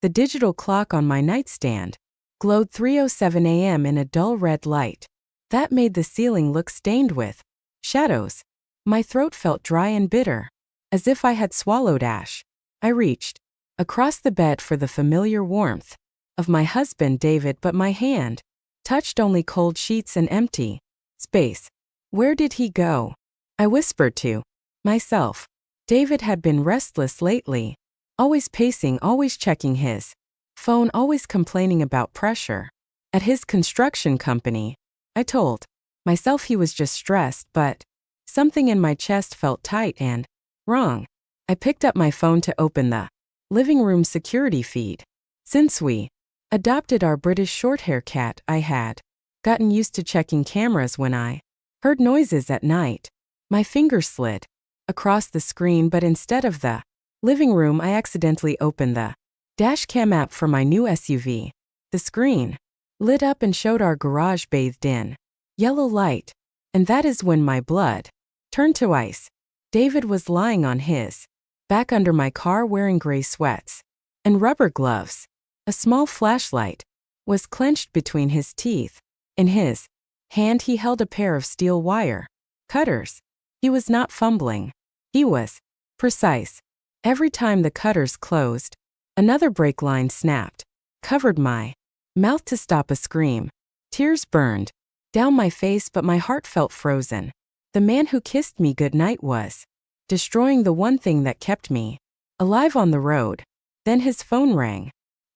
The digital clock on my nightstand glowed 3:07 a.m. in a dull red light that made the ceiling look stained with shadows. My throat felt dry and bitter, as if I had swallowed ash. I reached across the bed for the familiar warmth of my husband David, but my hand touched only cold sheets and empty space. Where did he go? I whispered to myself. David had been restless lately, always pacing, always checking his phone, always complaining about pressure at his construction company. I told myself he was just stressed, but something in my chest felt tight and wrong. I picked up my phone to open the living room security feed. Since we adopted our British shorthair cat, I had gotten used to checking cameras when I heard noises at night. My finger slid across the screen, but instead of the living room, I accidentally opened the dashcam app for my new SUV. The screen lit up and showed our garage bathed in yellow light, and that is when my blood turned to ice. David was lying on his back under my car, wearing gray sweats and rubber gloves. A small flashlight was clenched between his teeth. In his hand he held a pair of steel wire cutters. He was not fumbling. He was precise. Every time the cutters closed, another brake line snapped, covered my mouth to stop a scream. Tears burned down my face, but my heart felt frozen. The man who kissed me goodnight was destroying the one thing that kept me alive on the road. Then his phone rang.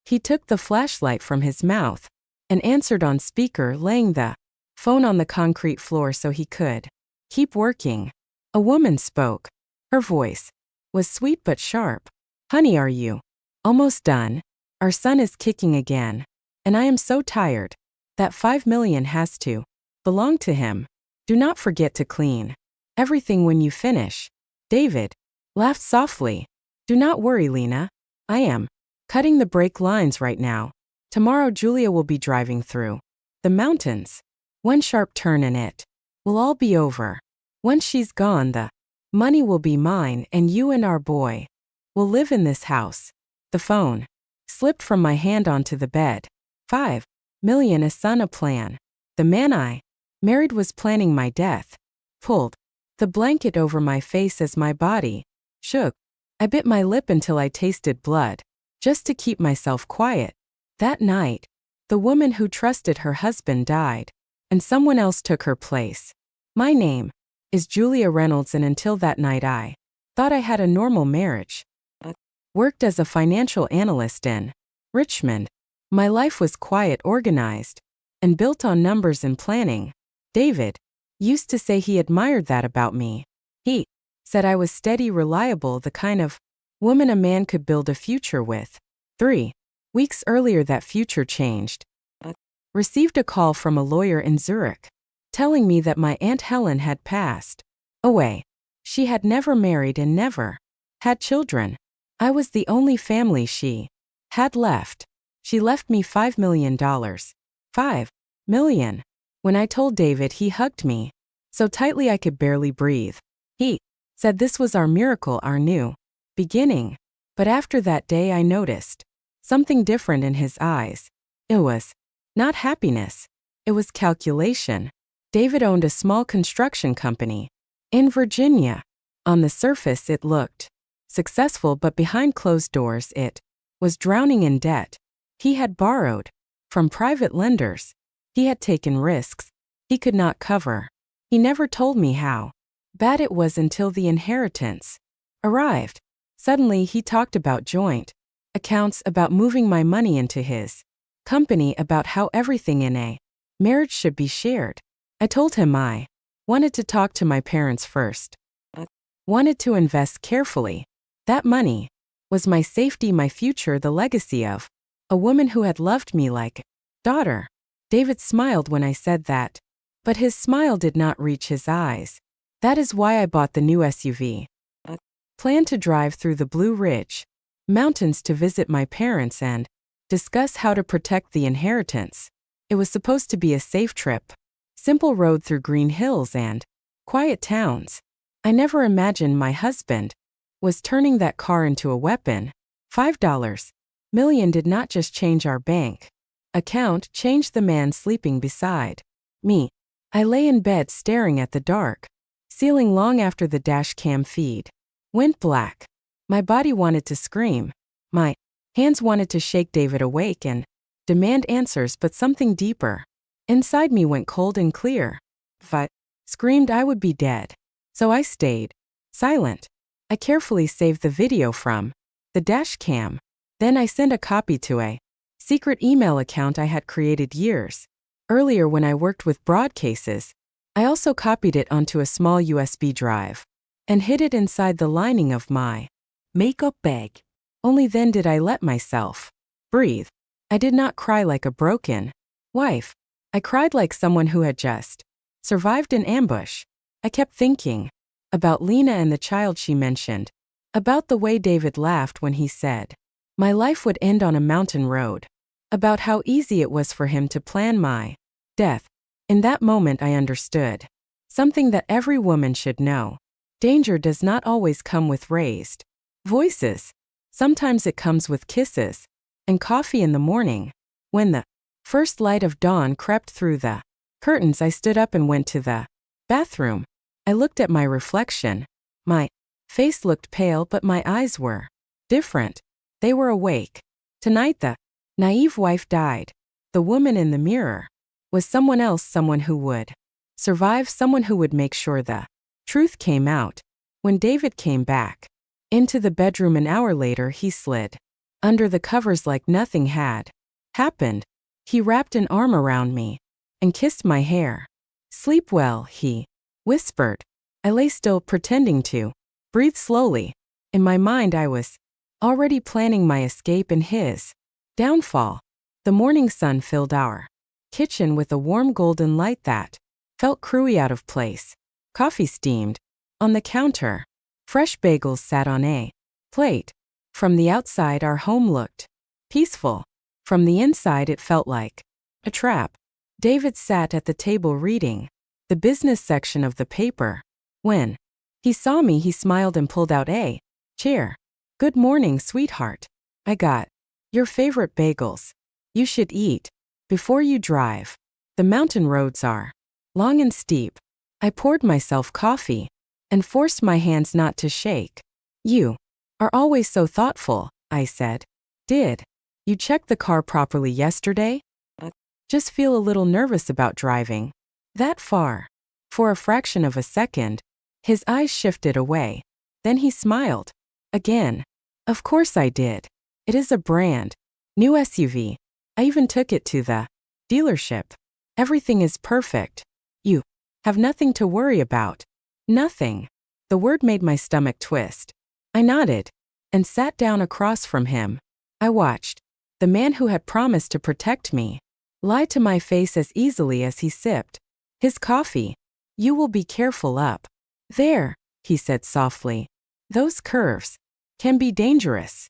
He took the flashlight from his mouth and answered on speaker, laying the phone on the concrete floor so he could keep working. A woman spoke. Her voice was sweet but sharp. "Honey, are you almost done? Our son is kicking again, and I am so tired. That 5 million has to belong to him. Do not forget to clean everything when you finish." David laughed softly. "Do not worry, Lena. I am cutting the brake lines right now. Tomorrow Julia will be driving through the mountains. One sharp turn and it will all be over. Once she's gone, the money will be mine, and you and our boy will live in this house." The phone slipped from my hand onto the bed. 5 million, a son, a plan. The man I married was planning my death. Pulled the blanket over my face as my body shook. I bit my lip until I tasted blood, just to keep myself quiet. That night, the woman who trusted her husband died, and someone else took her place. My name is Julia Reynolds, and until that night I thought I had a normal marriage. Worked as a financial analyst in Richmond. My life was quiet, organized, and built on numbers and planning. David used to say he admired that about me. He said I was steady, reliable, the kind of woman a man could build a future with. 3 weeks earlier, that future changed. Received a call from a lawyer in Zurich, telling me that my Aunt Helen had passed away. She had never married and never had children. I was the only family she had left. She left me $5 million. 5 million. When I told David, he hugged me so tightly I could barely breathe. He said this was our miracle, our new beginning. But after that day, I noticed something different in his eyes. It was not happiness. It was calculation. David owned a small construction company in Virginia. On the surface, it looked successful, but behind closed doors, it was drowning in debt. He had borrowed from private lenders. He had taken risks he could not cover. He never told me how bad it was until the inheritance arrived. Suddenly, he talked about joint accounts, about moving my money into his company, about how everything in a marriage should be shared. I told him I wanted to talk to my parents first. Wanted to invest carefully. That money was my safety, my future, the legacy of a woman who had loved me like daughter. David smiled when I said that, but his smile did not reach his eyes. That is why I bought the new SUV. Planned to drive through the Blue Ridge Mountains to visit my parents and discuss how to protect the inheritance. It was supposed to be a safe trip. Simple road through green hills and quiet towns. I never imagined my husband was turning that car into a weapon. $5 million did not just change our bank account, changed the man sleeping beside me. I lay in bed staring at the dark ceiling long after the dash cam feed went black. My body wanted to scream. My hands wanted to shake David awake and demand answers, but something deeper inside me went cold and clear. If I screamed, I would be dead. So I stayed silent. I carefully saved the video from the dash cam. Then I sent a copy to a secret email account I had created years earlier when I worked with broadcases. I also copied it onto a small USB drive and hid it inside the lining of my makeup bag. Only then did I let myself breathe. I did not cry like a broken wife. I cried like someone who had just survived an ambush. I kept thinking about Lena and the child she mentioned, about the way David laughed when he said my life would end on a mountain road, about how easy it was for him to plan my death. In that moment I understood something that every woman should know. Danger does not always come with raised voices. Sometimes it comes with kisses and coffee in the morning. When the first light of dawn crept through the curtains, I stood up and went to the bathroom. I looked at my reflection. My face looked pale, but my eyes were different. They were awake. Tonight the naive wife died. The woman in the mirror was someone else, someone who would survive, someone who would make sure the truth came out. When David came back into the bedroom an hour later, he slid under the covers like nothing had happened. He wrapped an arm around me and kissed my hair. "Sleep well," he whispered. I lay still, pretending to breathe slowly. In my mind I was already planning my escape and his downfall. The morning sun filled our kitchen with a warm golden light that felt crewy out of place. Coffee steamed on the counter. Fresh bagels sat on a plate. From the outside our home looked peaceful. From the inside it felt like a trap. David sat at the table reading the business section of the paper. When he saw me, he smiled and pulled out a chair. "Good morning, sweetheart. I got your favorite bagels. You should eat before you drive. The mountain roads are long and steep." I poured myself coffee and forced my hands not to shake. "You are always so thoughtful," I said. "Did you check the car properly yesterday?" "Just feel a little nervous about driving that far." For a fraction of a second, his eyes shifted away. Then he smiled again. "Of course I did. It is a brand new SUV. I even took it to the dealership. Everything is perfect. You have nothing to worry about." "Nothing." The word made my stomach twist. I nodded and sat down across from him. I watched the man who had promised to protect me lie to my face as easily as he sipped his coffee. "You will be careful up there," he said softly. "Those curves can be dangerous."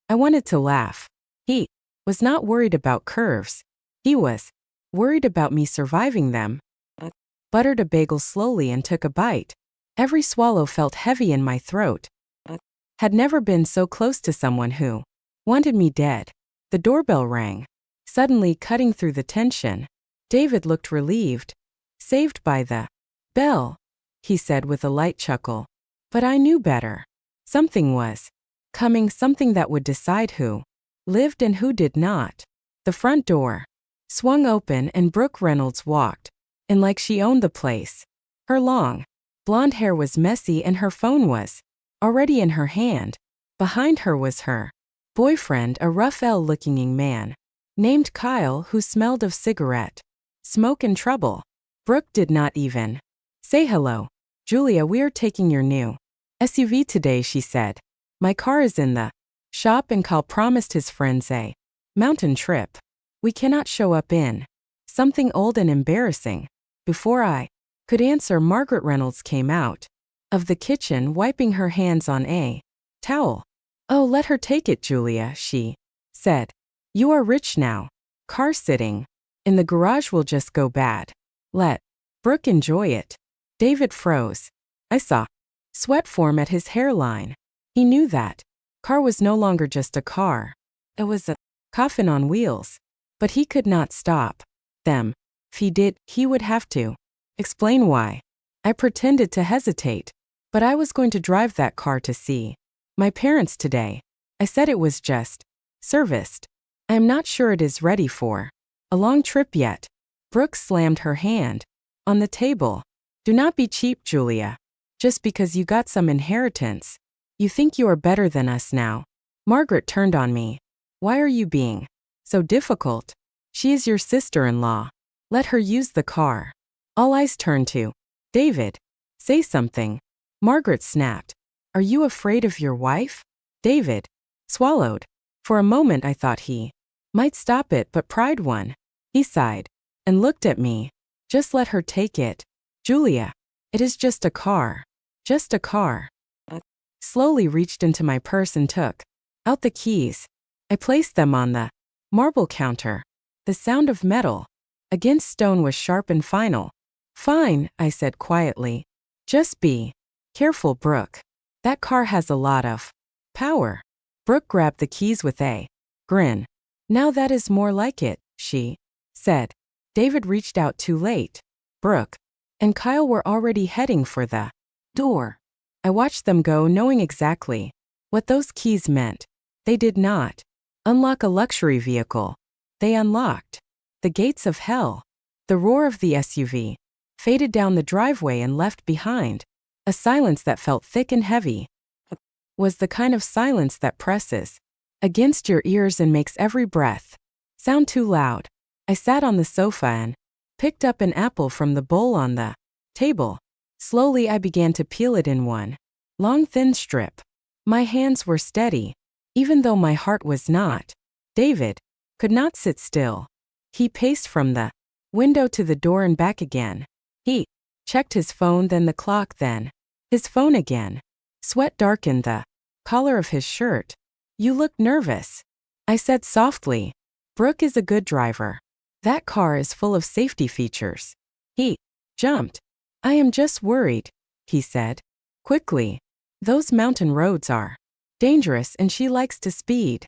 I wanted to laugh. He was not worried about curves. He was worried about me surviving them. I buttered a bagel slowly and took a bite. Every swallow felt heavy in my throat. I had never been so close to someone who wanted me dead. The doorbell rang, suddenly cutting through the tension. David looked relieved. "Saved by the bell," he said with a light chuckle. But I knew better. Something was coming, something that would decide who lived and who did not. The front door swung open and Brooke Reynolds walked in like she owned the place. Her long blonde hair was messy and her phone was already in her hand. Behind her was her boyfriend, a rough L-looking young man named Kyle, who smelled of cigarette smoke and trouble. Brooke did not even say hello. "Julia, we are taking your new SUV today," she said. "My car is in the shop and Kyle promised his friends a mountain trip. We cannot show up in something old and embarrassing." Before I could answer, Margaret Reynolds came out of the kitchen, wiping her hands on a towel. "Oh, let her take it, Julia," she said. "You are rich now. Car sitting in the garage will just go bad. Let Brooke enjoy it." David froze. I saw sweat form at his hairline. He knew that car was no longer just a car. It was a coffin on wheels. But he could not stop them. If he did, he would have to explain why. I pretended to hesitate. But I was going to drive that car to see my parents today. I said it was just serviced. I am not sure it is ready for a long trip yet. Brooke slammed her hand on the table. Do not be cheap, Julia. Just because you got some inheritance, you think you are better than us now. Margaret turned on me. Why are you being so difficult? She is your sister-in-law. Let her use the car. All eyes turned to David. Say something. Margaret snapped. Are you afraid of your wife? David swallowed. For a moment I thought he might stop it, but pride won. He sighed and looked at me. Just let her take it. Julia, it is just a car. Just a car. Slowly reached into my purse and took out the keys. I placed them on the marble counter. The sound of metal against stone was sharp and final. Fine, I said quietly. Just be careful, Brooke. That car has a lot of power. Brooke grabbed the keys with a grin. Now that is more like it, she said. David reached out too late. Brooke and Kyle were already heading for the door. I watched them go, knowing exactly what those keys meant. They did not unlock a luxury vehicle. They unlocked the gates of hell. The roar of the SUV faded down the driveway and left behind a silence that felt thick and heavy. Was the kind of silence that presses against your ears and makes every breath sound too loud. I sat on the sofa and picked up an apple from the bowl on the table. Slowly I began to peel it in one long thin strip. My hands were steady, even though my heart was not. David could not sit still. He paced from the window to the door and back again. He checked his phone, then the clock, then his phone again. Sweat darkened the collar of his shirt. You look nervous, I said softly. Brooke is a good driver. That car is full of safety features. He jumped. I am just worried, he said quickly. Those mountain roads are dangerous and she likes to speed.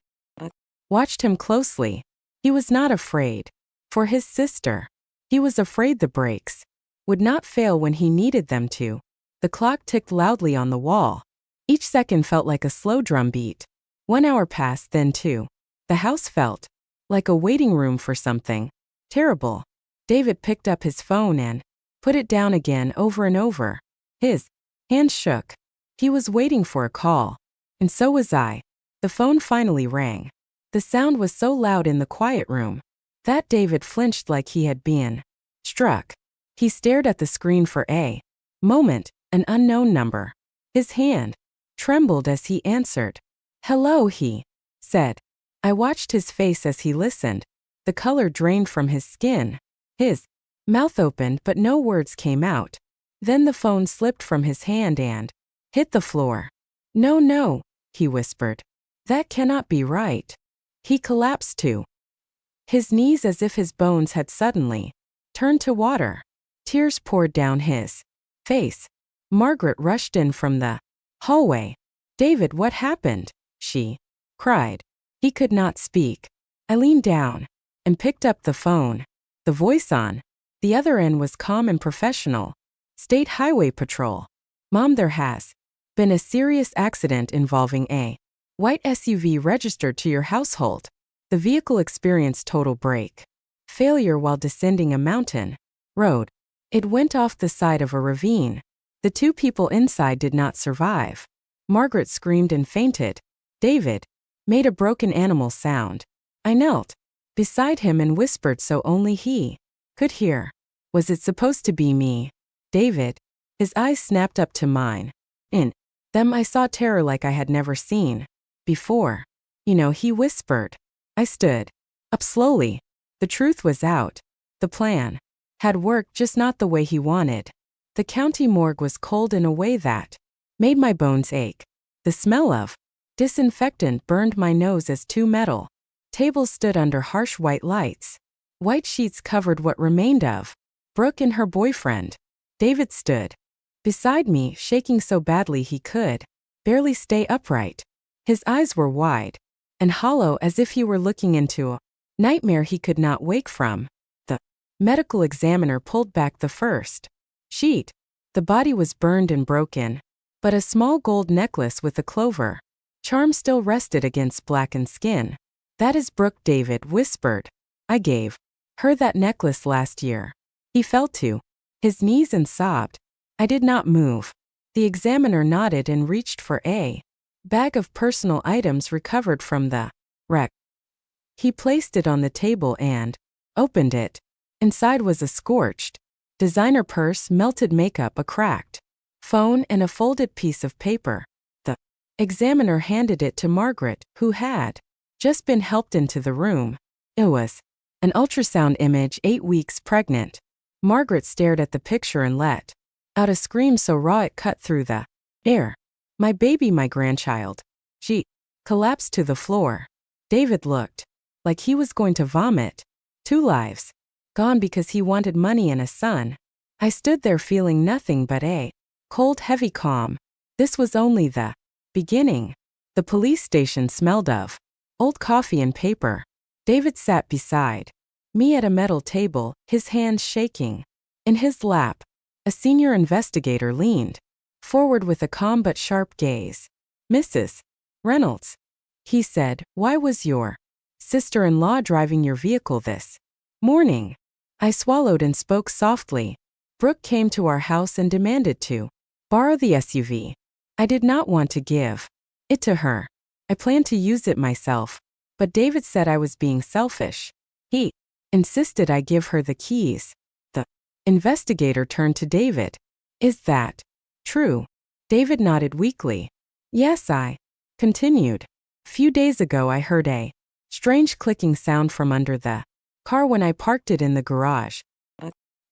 Watched him closely. He was not afraid for his sister. He was afraid the brakes would not fail when he needed them to. The clock ticked loudly on the wall. Each second felt like a slow drum beat. 1 hour passed, then 2. The house felt like a waiting room for something terrible. David picked up his phone and put it down again, over and over. His hands shook. He was waiting for a call. And so was I. The phone finally rang. The sound was so loud in the quiet room that David flinched like he had been struck. He stared at the screen for a moment. An unknown number. His hand trembled as he answered. Hello, he said. I watched his face as he listened. The color drained from his skin. His mouth opened, but no words came out. Then the phone slipped from his hand and hit the floor. No, no, he whispered. That cannot be right. He collapsed to his knees as if his bones had suddenly turned to water. Tears poured down his face. Margaret rushed in from the hallway. David, what happened? She cried. He could not speak. I leaned down and picked up the phone. The voice on the other end was calm and professional. State Highway Patrol. Mom, there has been a serious accident involving a white SUV registered to your household. The vehicle experienced total brake failure while descending a mountain road. It went off the side of a ravine. The 2 people inside did not survive. Margaret screamed and fainted. David made a broken animal sound. I knelt beside him and whispered so only he could hear. Was it supposed to be me? David. His eyes snapped up to mine. In them I saw terror like I had never seen before. You know, he whispered. I stood up slowly. The truth was out. The plan had worked, just not the way he wanted. The county morgue was cold in a way that made my bones ache. The smell of disinfectant burned my nose as 2 metal tables stood under harsh white lights. White sheets covered what remained of Brooke and her boyfriend. David stood beside me, shaking so badly he could barely stay upright. His eyes were wide and hollow as if he were looking into a nightmare he could not wake from. The medical examiner pulled back the first sheet. The body was burned and broken, but a small gold necklace with a clover charm still rested against blackened skin. "That is Brooke," David whispered. "I gave her that necklace last year." He fell to his knees and sobbed. I did not move. The examiner nodded and reached for a bag of personal items recovered from the wreck. He placed it on the table and opened it. Inside was a scorched designer purse, melted makeup, a cracked phone, and a folded piece of paper. The examiner handed it to Margaret, who had just been helped into the room. It was an ultrasound image, 8 weeks pregnant. Margaret stared at the picture and let out a scream so raw it cut through the air. "My baby, my grandchild." She collapsed to the floor. David looked like he was going to vomit. 2 lives gone because he wanted money and a son. I stood there feeling nothing but a cold, heavy calm. This was only the beginning. The police station smelled of old coffee and paper. David sat beside me at a metal table, his hands shaking. In his lap, a senior investigator leaned forward with a calm but sharp gaze. "Mrs. Reynolds," he said, "why was your sister-in-law driving your vehicle this morning?" I swallowed and spoke softly. "Brooke came to our house and demanded to borrow the SUV. I did not want to give it to her. I planned to use it myself, but David said I was being selfish. He insisted I give her the keys." The investigator turned to David. "Is that true?" David nodded weakly. "Yes," I continued. "Few days ago I heard a strange clicking sound from under the car when I parked it in the garage.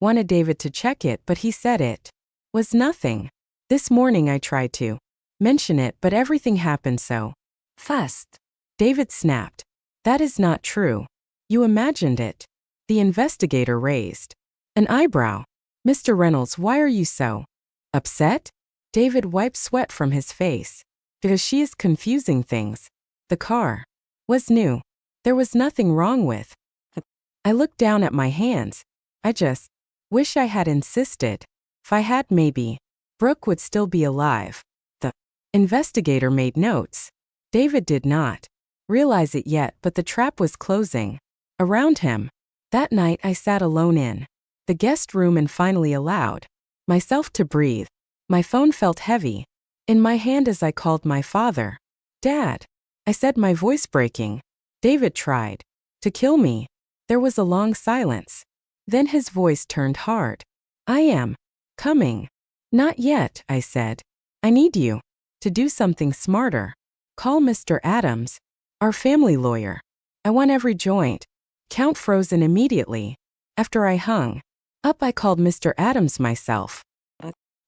Wanted David to check it, but he said it was nothing. This morning I tried to mention it, but everything happened so fast." David snapped. "That is not true. You imagined it." The investigator raised an eyebrow. "Mr. Reynolds, why are you so upset?" David wiped sweat from his face. "Because she is confusing things. The car was new. There was nothing wrong with it." I looked down at my hands. "I just wish I had insisted. If I had, maybe Brooke would still be alive." The investigator made notes. David did not realize it yet, but the trap was closing around him. That night I sat alone in the guest room and finally allowed myself to breathe. My phone felt heavy in my hand as I called my father. "Dad," I said, my voice breaking. "David tried to kill me." There was a long silence. Then his voice turned hard. "I am coming." "Not yet," I said. "I need you to do something smarter. Call Mr. Adams, our family lawyer. I want every joint." Count frozen immediately. After I hung up, I called Mr. Adams myself.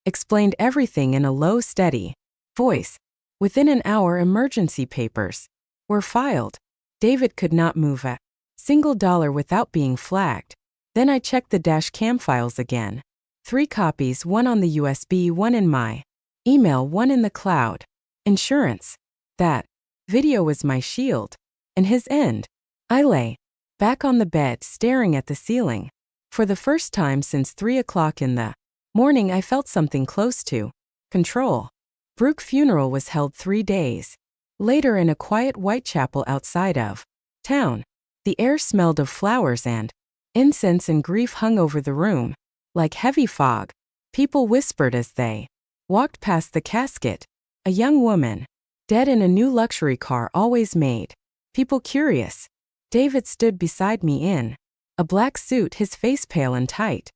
Explained everything in a low, steady voice. Within an hour, emergency papers were filed. David could not move a single dollar without being flagged. Then I checked the dash cam files again. 3 copies, 1 on the USB, 1 in my email, 1 in the cloud. Insurance. That video was my shield. And his end. I lay back on the bed, staring at the ceiling. For the first time since 3 o'clock in the morning, I felt something close to control. Brooke's funeral was held 3 days later in a quiet Whitechapel outside of town. The air smelled of flowers and incense, and grief hung over the room like heavy fog. People whispered as they walked past the casket. A young woman, dead in a new luxury car, always made people curious. David stood beside me in a black suit, his face pale and tight.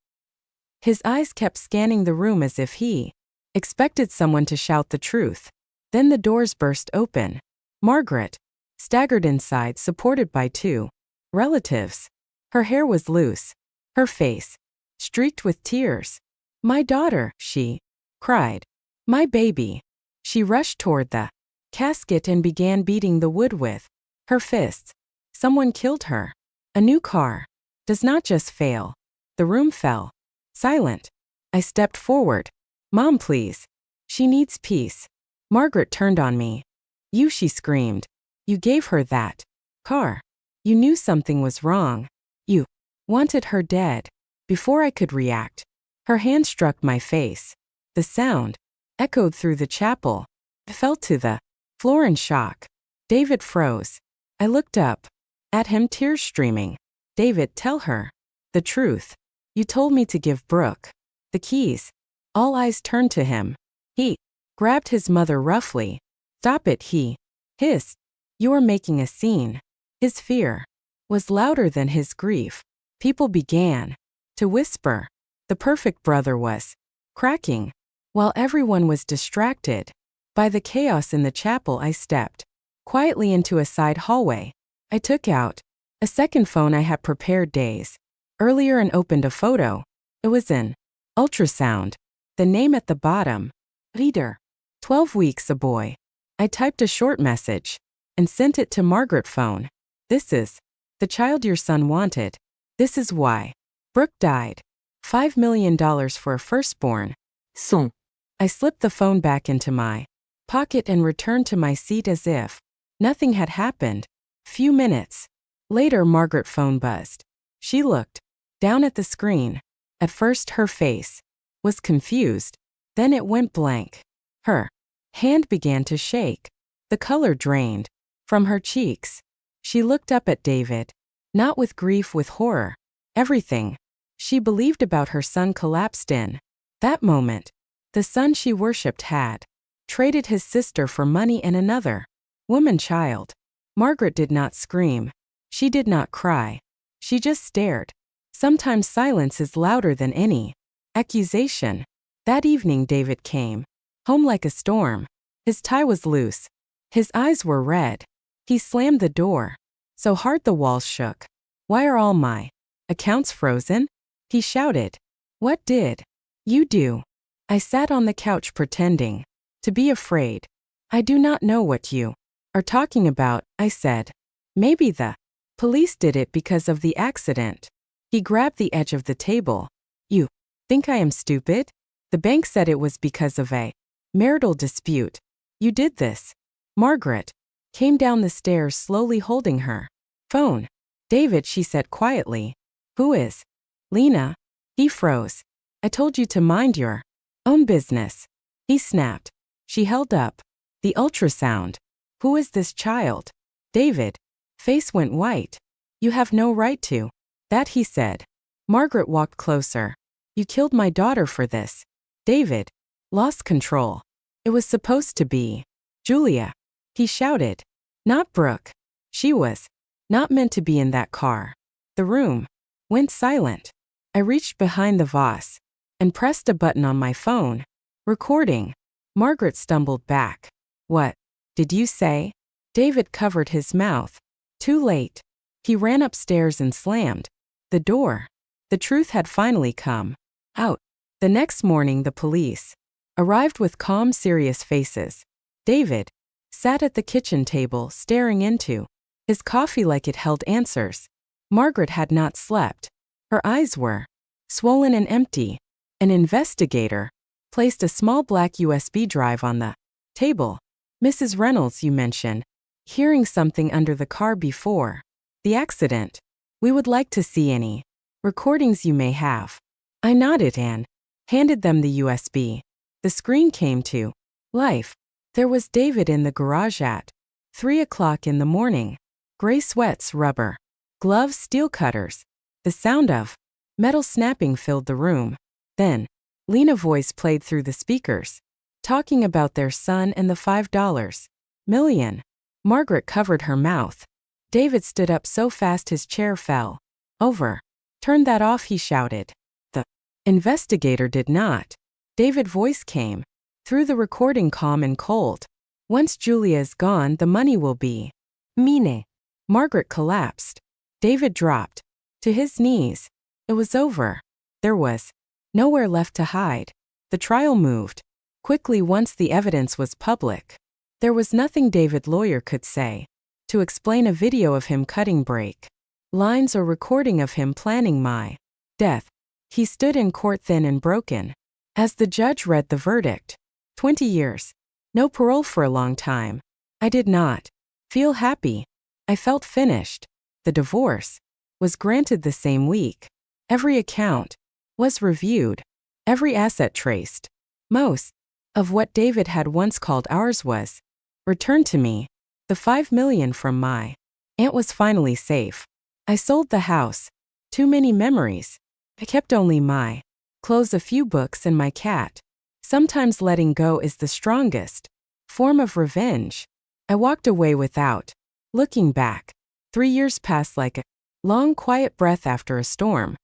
His eyes kept scanning the room as if he expected someone to shout the truth. Then the doors burst open. Margaret staggered inside, supported by 2 relatives. Her hair was loose, her face streaked with tears. "My daughter," she cried. "My baby." She rushed toward the casket and began beating the wood with her fists. Someone killed her. A new car does not just fail. The room fell silent. I stepped forward. "Mom, please. She needs peace." Margaret turned on me. "You," she screamed. You gave her that car. You knew something was wrong. You wanted her dead. Before I could react, her hand struck my face. The sound echoed through the chapel. I fell to the floor in shock. David froze. I looked up at him, tears streaming. David, tell her the truth. You told me to give Brooke the keys. All eyes turned to him. He grabbed his mother roughly. Stop it, he hissed. You are making a scene. His fear was louder than his grief. People began to whisper. The perfect brother was cracking. While everyone was distracted by the chaos in the chapel, I stepped quietly into a side hallway. I took out a second phone I had prepared days earlier and opened a photo. It was an ultrasound. The name at the bottom. Reader. 12 weeks, a boy. I typed a short message and sent it to Margaret's phone. This is the child your son wanted. This is why Brooke died. $5 million for a firstborn. Son. I slipped the phone back into my pocket and returned to my seat as if nothing had happened. Few minutes later, Margaret's phone buzzed. She looked down at the screen. At first, her face was confused. Then it went blank. Her hand began to shake. The color drained from her cheeks. She looked up at David, not with grief, with horror. Everything she believed about her son collapsed in that moment. The son she worshipped had traded his sister for money and another woman child. Margaret did not scream. She did not cry. She just stared. Sometimes silence is louder than any accusation. That evening, David came home like a storm. His tie was loose. His eyes were red. He slammed the door so hard the walls shook. Why are all my accounts frozen? He shouted. What did you do? I sat on the couch pretending to be afraid. I do not know what you are talking about, I said. Maybe the police did it because of the accident. He grabbed the edge of the table. You think I am stupid? The bank said it was because of a marital dispute. You did this. Margaret came down the stairs slowly, holding her phone. David, she said quietly. Who is Lena? He froze. I told you to mind your own business. He snapped. She held up the ultrasound. Who is this child? David face went white. You have no right to that, he said. Margaret walked closer. You killed my daughter for this. David lost control. It was supposed to be Julia. He shouted. Not Brooke. She was not meant to be in that car. The room went silent. I reached behind the vase and pressed a button on my phone. Recording. Margaret stumbled back. What did you say? David covered his mouth. Too late. He ran upstairs and slammed the door. The truth had finally come out. The next morning, the police arrived with calm, serious faces. David sat at the kitchen table, staring into his coffee like it held answers. Margaret had not slept. Her eyes were swollen and empty. An investigator placed a small black USB drive on the table. Mrs. Reynolds, you mentioned hearing something under the car before the accident. We would like to see any recordings you may have. I nodded and handed them the USB. The screen came to life. There was David in the garage at 3 o'clock in the morning. Gray sweats, rubber gloves, steel cutters. The sound of metal snapping filled the room. Then, Lena's voice played through the speakers, talking about their son and the $5 million. Margaret covered her mouth. David stood up so fast his chair fell over. Turn that off, he shouted. The investigator did not. David's voice came through the recording, calm and cold. Once Julia is gone, the money will be mine. Margaret collapsed. David dropped to his knees. It was over. There was nowhere left to hide. The trial moved quickly once the evidence was public. There was nothing David's lawyer could say to explain a video of him cutting break lines or recording of him planning my death. He stood in court, thin and broken, as the judge read the verdict. 20 years. No parole for a long time. I did not feel happy. I felt finished. The divorce was granted the same week. Every account was reviewed, every asset traced. Most of what David had once called ours was returned to me. The $5 million from my aunt was finally safe. I sold the house. Too many memories. I kept only my clothes, a few books, and my cat. Sometimes letting go is the strongest form of revenge. I walked away without looking back. 3 years passed like a long, quiet breath after a storm.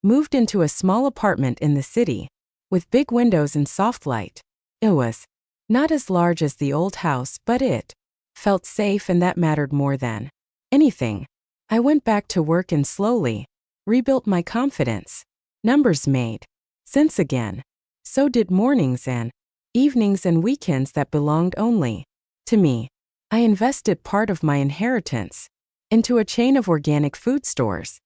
Moved into a small apartment in the city, with big windows and soft light. It was not as large as the old house, but it felt safe, and that mattered more than anything. I went back to work and slowly rebuilt my confidence. Numbers made sense again. So did mornings and evenings and weekends that belonged only to me. I invested part of my inheritance into a chain of organic food stores.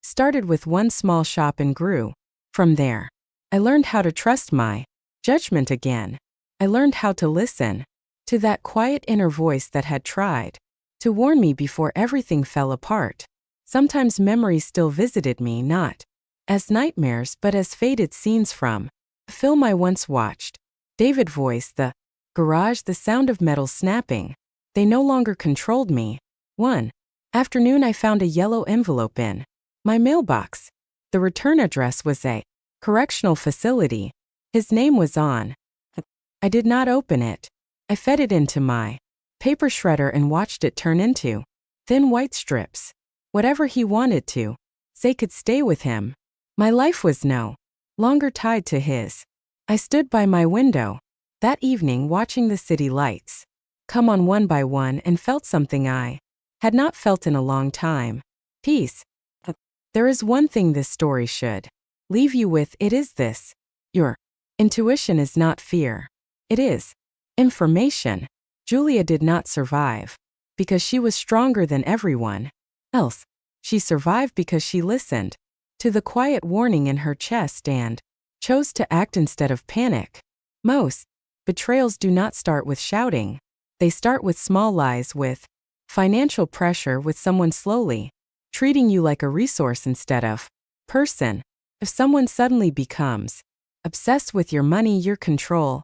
Started with one small shop and grew from there. I learned how to trust my judgment again. I learned how to listen to that quiet inner voice that had tried to warn me before everything fell apart. Sometimes memories still visited me, not as nightmares but as faded scenes from a film I once watched. David voice, the garage, the sound of metal snapping. They no longer controlled me. One afternoon I found a yellow envelope in my mailbox. The return address was a correctional facility. His name was on. I did not open it. I fed it into my paper shredder and watched it turn into thin white strips. Whatever he wanted to say could stay with him. My life was no longer tied to his. I stood by my window that evening watching the city lights come on one by one and felt something I had not felt in a long time. Peace. There is one thing this story should leave you with. It is this: your intuition is not fear. It is information. Julia did not survive because she was stronger than everyone else. She survived because she listened to the quiet warning in her chest and chose to act instead of panic. Most betrayals do not start with shouting. They start with small lies, with financial pressure, with someone slowly treating you like a resource instead of person. If someone suddenly becomes obsessed with your money, your control,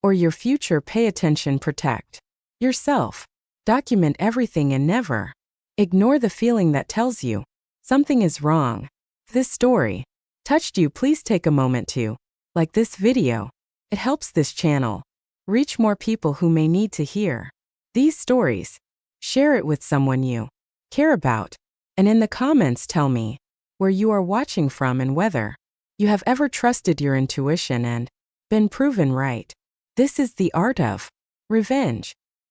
or your future, pay attention, protect yourself. Document everything and never ignore the feeling that tells you something is wrong. If this story touched you, please take a moment to like this video. It helps this channel reach more people who may need to hear these stories. Share it with someone you care about. And in the comments, tell me where you are watching from and whether you have ever trusted your intuition and been proven right. This is the art of revenge.